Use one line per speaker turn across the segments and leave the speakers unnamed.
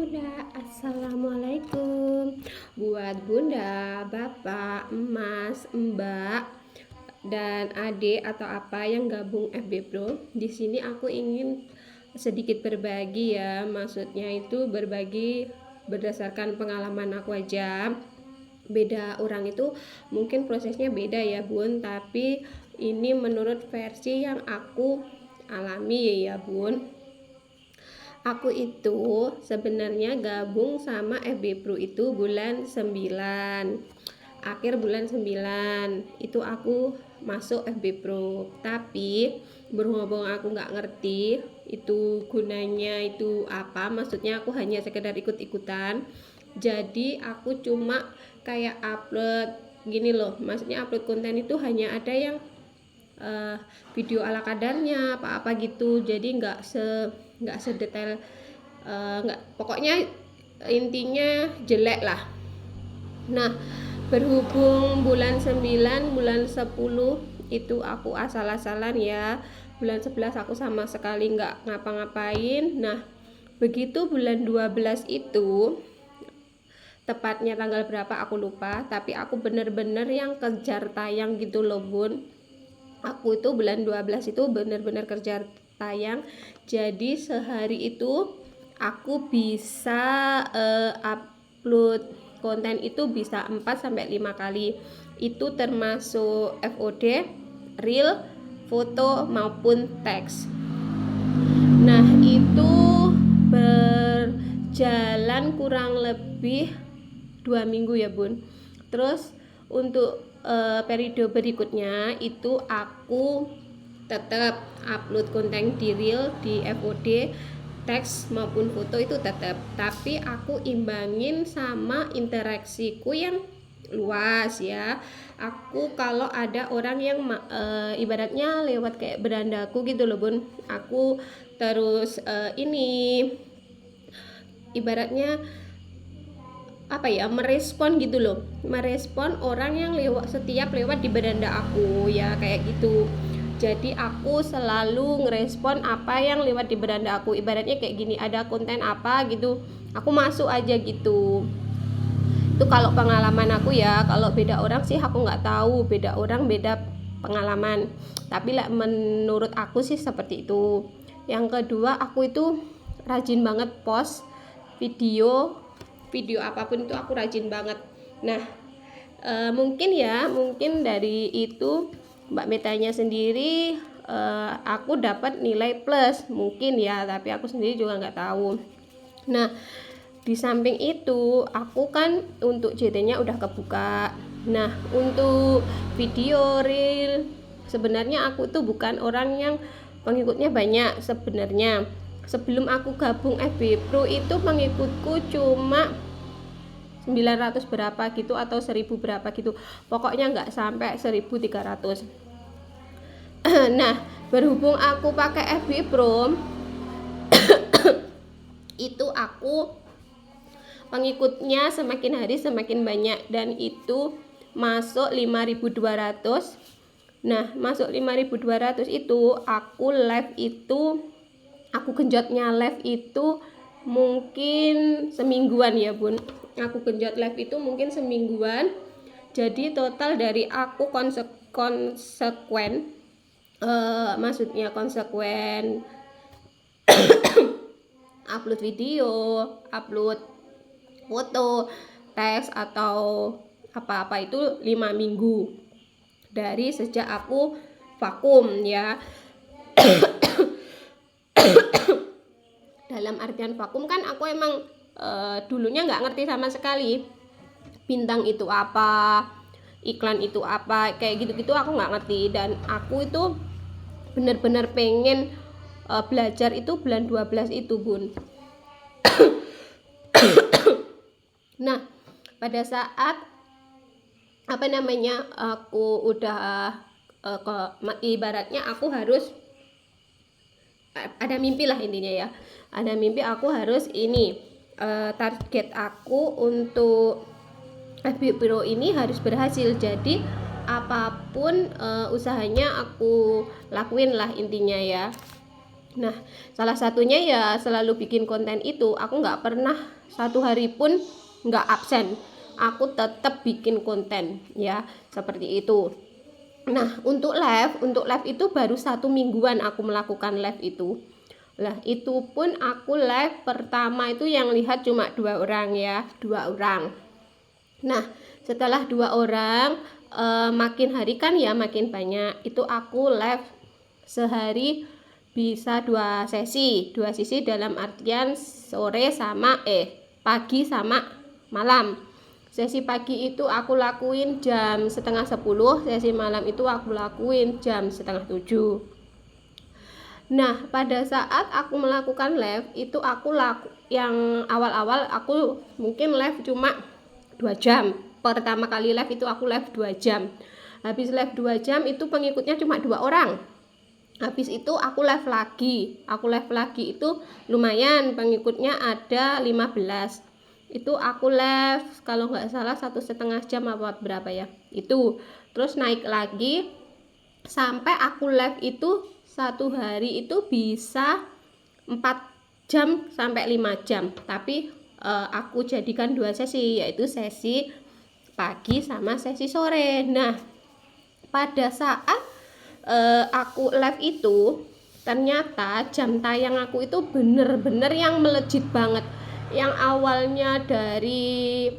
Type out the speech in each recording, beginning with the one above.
Bunda, assalamualaikum. Buat Bunda, Bapak, Emas, Mbak, dan adik atau apa yang gabung FB Pro. Di sini aku ingin sedikit berbagi ya. Maksudnya itu berbagi berdasarkan pengalaman aku aja. Beda orang itu mungkin prosesnya beda ya Bun, tapi ini menurut versi yang aku alami ya Bun. Aku itu sebenarnya gabung sama FB Pro itu bulan 9. Akhir bulan 9 itu aku masuk FB Pro. Tapi berhubung aku nggak ngerti itu gunanya itu apa, maksudnya aku hanya sekedar ikut-ikutan. Jadi aku cuma kayak upload gini loh. Maksudnya upload konten itu hanya ada yang video ala kadarnya apa-apa gitu, jadi nggak sedetail, nggak, pokoknya intinya jelek lah. Nah, berhubung bulan 9 bulan 10 itu aku asal-asalan ya, bulan 11 aku sama sekali nggak ngapa-ngapain. Nah, begitu bulan 12 itu, tepatnya tanggal berapa aku lupa, tapi aku bener-bener yang kejar tayang gitu loh Bun. Aku itu bulan 12 itu benar-benar kerja tayang. Jadi sehari itu aku bisa upload konten itu bisa 4 sampai 5 kali. Itu termasuk FOD, reel, foto maupun teks. Nah, itu berjalan kurang lebih 2 minggu ya Bun. Terus untuk periode berikutnya itu aku tetap upload konten di reel, di FOD, teks maupun foto itu tetap, tapi aku imbangin sama interaksiku yang luas ya. Aku kalau ada orang yang ibaratnya lewat kayak berandaku gitu loh Bun, aku terus ini ibaratnya apa ya, merespon gitu loh, merespon orang yang setiap lewat di beranda aku ya, kayak gitu. Jadi aku selalu ngerespon apa yang lewat di beranda aku, ibaratnya kayak gini, ada konten apa gitu aku masuk aja gitu. Itu kalau pengalaman aku ya. Kalau beda orang sih aku nggak tahu, beda orang beda pengalaman, tapi lah menurut aku sih seperti itu. Yang kedua, aku itu rajin banget post video apapun itu, aku rajin banget. Nah, mungkin dari itu Mbak Metanya sendiri aku dapat nilai plus mungkin ya, tapi aku sendiri juga nggak tahu. Nah, di samping itu aku kan untuk JT-nya udah kebuka. Nah, untuk video reel sebenarnya aku tuh bukan orang yang pengikutnya banyak sebenarnya. Sebelum aku gabung FB Pro itu pengikutku cuma 900 berapa gitu atau 1000 berapa gitu, pokoknya nggak sampai 1300. Nah, berhubung aku pakai FB Pro itu aku pengikutnya semakin hari semakin banyak, dan itu masuk 5200. Nah, masuk 5200 itu aku live itu, aku genjotnya live itu mungkin semingguan ya Bun. Aku genjot live itu mungkin semingguan. Jadi total dari aku konsekuen, maksudnya konsekuen upload video, upload foto, teks atau apa-apa itu 5 minggu dari sejak aku vakum ya. Dalam artian vakum kan aku emang dulunya nggak ngerti sama sekali bintang itu apa, iklan itu apa, kayak gitu-gitu aku nggak ngerti. Dan aku itu bener-bener pengen belajar itu bulan 12 itu Bun. Nah, pada saat aku udah ibaratnya aku harus ada mimpi lah intinya ya, ada mimpi aku harus ini, target aku untuk FB Pro ini harus berhasil. Jadi apapun usahanya aku lakuin lah intinya ya. Nah, salah satunya ya selalu bikin konten itu. Aku nggak pernah satu hari pun nggak absen. Aku tetap bikin konten ya, seperti itu. Nah, untuk live itu baru 1 mingguan aku melakukan live itu. Lah, itu pun aku live pertama itu yang lihat cuma 2 orang ya, 2 orang. Nah, setelah 2 orang, makin hari kan ya makin banyak. Itu aku live sehari bisa 2 sesi dalam artian sore sama pagi sama malam. Sesi pagi itu aku lakuin jam setengah 10, sesi malam itu aku lakuin jam setengah 7. Nah, pada saat aku melakukan live itu yang awal-awal aku mungkin live cuma 2 jam. Pertama kali live itu aku live 2 jam. Habis live 2 jam itu pengikutnya cuma 2 orang. Habis itu aku live lagi itu lumayan, pengikutnya ada 15. Itu aku live kalau nggak salah 1,5 jam apa berapa ya, itu terus naik lagi sampai aku live itu satu hari itu bisa 4 jam sampai 5 jam. Tapi aku jadikan 2 sesi, yaitu sesi pagi sama sesi sore. Nah, pada saat aku live itu ternyata jam tayang aku itu bener-bener yang melejit banget. Yang awalnya dari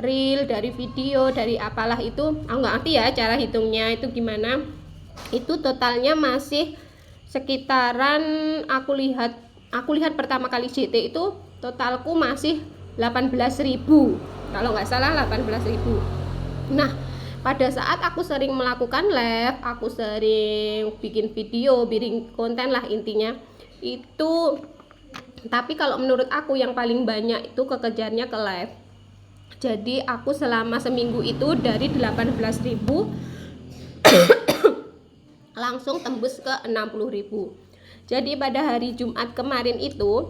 reel, dari video, dari apalah itu aku nggak ngerti ya cara hitungnya itu gimana. Itu totalnya masih sekitaran, aku lihat pertama kali JT itu totalku masih 18.000 kalau nggak salah, 18.000. Nah, pada saat aku sering melakukan live, aku sering bikin video, bikin konten lah intinya itu. Tapi kalau menurut aku yang paling banyak itu kekejarnya ke live. Jadi aku selama seminggu itu dari 18.000 langsung tembus ke 60.000. Jadi pada hari Jumat kemarin itu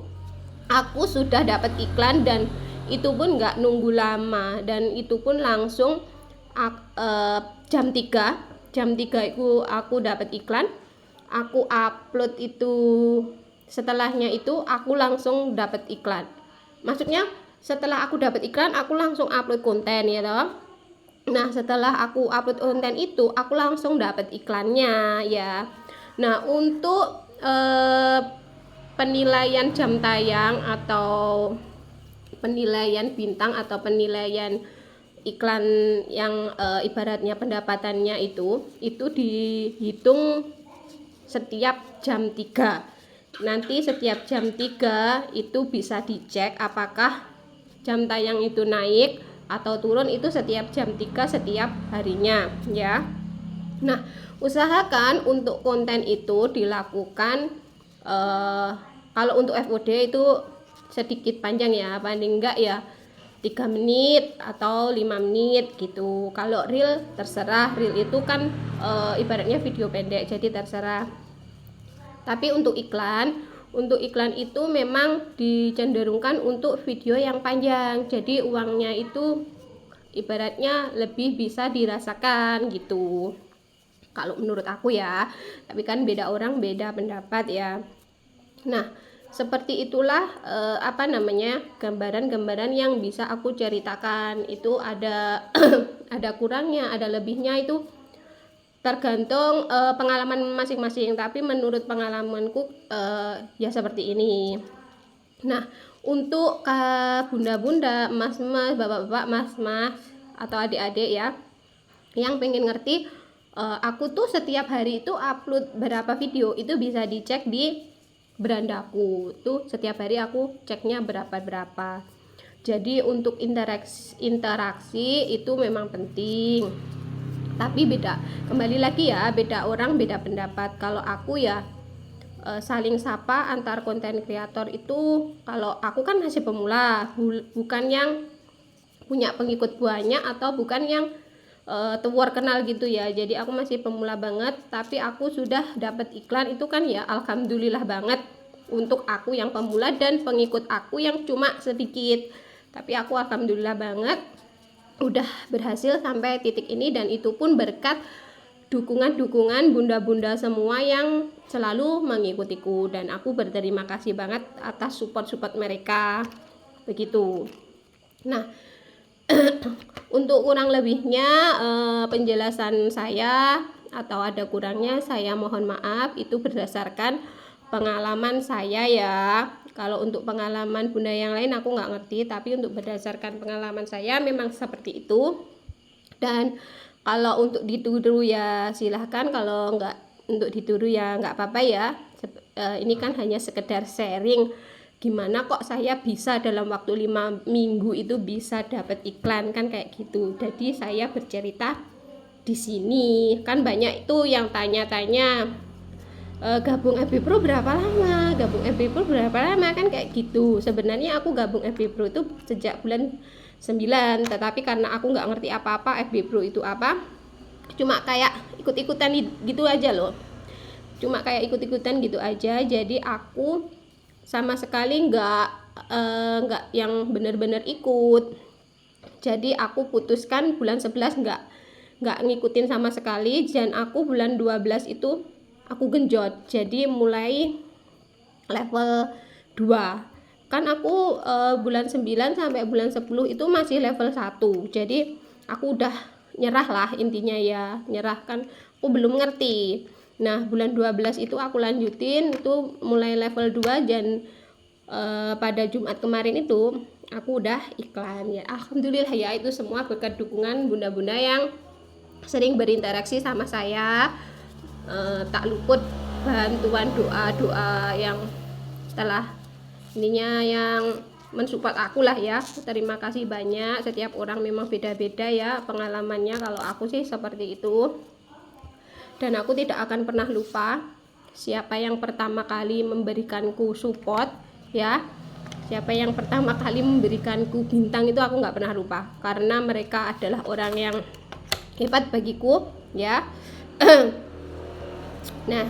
aku sudah dapat iklan, dan itu pun nggak nunggu lama, dan itu pun langsung jam 3 itu aku dapat iklan. Aku upload itu, setelahnya itu aku langsung dapat iklan. Maksudnya setelah aku dapat iklan aku langsung upload konten ya toh. Nah, setelah aku upload konten itu aku langsung dapat iklannya ya. Nah, untuk penilaian jam tayang atau penilaian bintang atau penilaian iklan yang ibaratnya pendapatannya itu dihitung setiap jam 3. Nanti setiap jam 3 itu bisa dicek apakah jam tayang itu naik atau turun, itu setiap jam 3 setiap harinya ya. Nah, usahakan untuk konten itu dilakukan kalau untuk FOD itu sedikit panjang ya, paling enggak ya 3 menit atau 5 menit gitu. Kalau reel terserah, reel itu kan ibaratnya video pendek, jadi terserah. Tapi untuk iklan itu memang dicenderungkan untuk video yang panjang, jadi uangnya itu ibaratnya lebih bisa dirasakan gitu kalau menurut aku ya. Tapi kan beda orang beda pendapat ya. Nah, seperti itulah gambaran-gambaran yang bisa aku ceritakan. Itu ada ada kurangnya, ada lebihnya, itu tergantung pengalaman masing-masing. Tapi menurut pengalamanku ya seperti ini. Nah, untuk bunda-bunda, mas-mas, bapak-bapak, mas-mas atau adik-adik ya yang pengen ngerti, aku tuh setiap hari itu upload berapa video, itu bisa dicek di berandaku tuh. Setiap hari aku ceknya berapa. Jadi untuk interaksi itu memang penting. Tapi kembali lagi ya, beda orang beda pendapat. Kalau aku ya saling sapa antar konten kreator itu. Kalau aku kan masih pemula, bukan yang punya pengikut banyak atau bukan yang terkenal gitu ya. Jadi aku masih pemula banget, tapi aku sudah dapat iklan, itu kan ya alhamdulillah banget untuk aku yang pemula dan pengikut aku yang cuma sedikit. Tapi aku alhamdulillah banget udah berhasil sampai titik ini, dan itu pun berkat dukungan-dukungan bunda-bunda semua yang selalu mengikutiku, dan aku berterima kasih banget atas support mereka begitu. Nah, untuk kurang lebihnya penjelasan saya atau ada kurangnya saya mohon maaf, itu berdasarkan pengalaman saya ya. Kalau untuk pengalaman bunda yang lain aku nggak ngerti, tapi untuk berdasarkan pengalaman saya memang seperti itu. Dan kalau untuk dituduh ya silahkan, kalau nggak untuk dituduh ya nggak apa-apa ya. Ini kan hanya sekedar sharing gimana kok saya bisa dalam waktu 5 minggu itu bisa dapat iklan, kan kayak gitu. Jadi saya bercerita di sini. Kan banyak itu yang tanya-tanya, gabung FB Pro berapa lama, gabung FB Pro berapa lama, kan kayak gitu. Sebenarnya aku gabung FB Pro itu sejak bulan 9, tetapi karena aku nggak ngerti apa-apa FB Pro itu apa, cuma kayak ikut-ikutan gitu aja loh, cuma kayak ikut-ikutan gitu aja. Jadi aku sama sekali nggak yang benar-benar ikut. Jadi aku putuskan bulan 11 nggak ngikutin sama sekali, dan aku bulan 12 itu aku genjot, jadi mulai level 2. Kan aku bulan 9 sampai bulan 10 itu masih level 1. Jadi aku udah nyerah lah, intinya ya nyerah, kan aku belum ngerti. Nah, bulan 12 itu aku lanjutin, itu mulai level 2, dan pada Jumat kemarin itu aku udah iklan ya. Alhamdulillah ya, itu semua berkat dukungan bunda-bunda yang sering berinteraksi sama saya. Tak luput bantuan doa-doa yang setelah ininya yang mensupport aku lah ya. Terima kasih banyak. Setiap orang memang beda-beda ya pengalamannya. Kalau aku sih seperti itu, dan aku tidak akan pernah lupa siapa yang pertama kali memberikanku support ya. Siapa yang pertama kali memberikanku bintang itu aku nggak pernah lupa, karena mereka adalah orang yang hebat bagiku ya. Nah,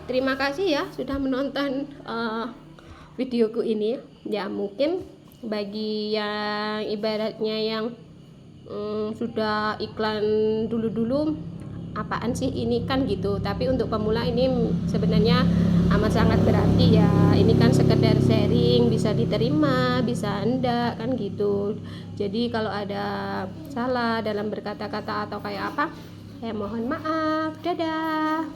terima kasih ya sudah menonton videoku ini ya. Mungkin bagi yang ibaratnya yang sudah iklan dulu-dulu, apaan sih ini kan gitu, tapi untuk pemula ini sebenarnya amat sangat berarti ya. Ini kan sekedar sharing, bisa diterima bisa enggak kan gitu. Jadi kalau ada salah dalam berkata-kata atau kayak apa, saya mohon maaf. Dadah.